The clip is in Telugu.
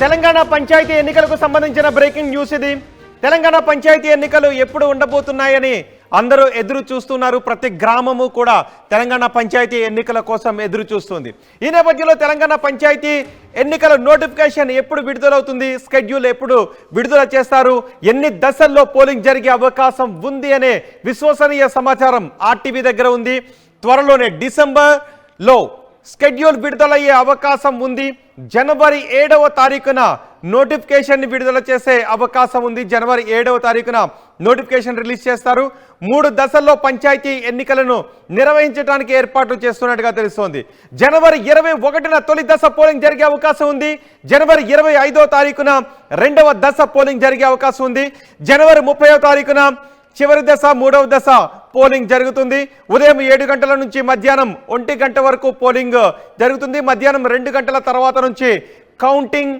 తెలంగాణ పంచాయతీ ఎన్నికలకు సంబంధించిన బ్రేకింగ్ న్యూస్ ఇది. తెలంగాణ పంచాయతీ ఎన్నికలు ఎప్పుడు ఉండబోతున్నాయని అందరూ ఎదురు చూస్తున్నారు. ప్రతి గ్రామము కూడా తెలంగాణ పంచాయతీ ఎన్నికల కోసం ఎదురు చూస్తుంది. ఈ నేపథ్యంలో తెలంగాణ పంచాయతీ ఎన్నికల నోటిఫికేషన్ ఎప్పుడు విడుదలవుతుంది, స్కెడ్యూల్ ఎప్పుడు విడుదల చేస్తారు, ఎన్ని దశల్లో పోలింగ్ జరిగే అవకాశం ఉంది అనే విశ్వసనీయ సమాచారం ఆర్టీవీ దగ్గర ఉంది. త్వరలోనే డిసెంబర్లో స్కెడ్యూల్ విడుదలయ్యే అవకాశం ఉంది. జనవరి 7వ తారీఖున నోటిఫికేషన్ విడుదల చేసే అవకాశం ఉంది. జనవరి 7వ తారీఖున నోటిఫికేషన్ రిలీజ్ చేస్తారు. 3 దశల్లో పంచాయతీ ఎన్నికలను నిర్వహించడానికి ఏర్పాట్లు చేస్తున్నట్టుగా తెలుస్తోంది. జనవరి 21న తొలి దశ పోలింగ్ జరిగే అవకాశం ఉంది. జనవరి 25వ తారీఖున 2వ దశ పోలింగ్ జరిగే అవకాశం ఉంది. జనవరి 30వ తారీఖున చివరి దశ 3వ దశ పోలింగ్ జరుగుతుంది. ఉదయం 7 గంటల నుంచి మధ్యాహ్నం 1 గంట వరకు పోలింగ్ జరుగుతుంది. మధ్యాహ్నం 2 గంటల తర్వాత నుంచి కౌంటింగ్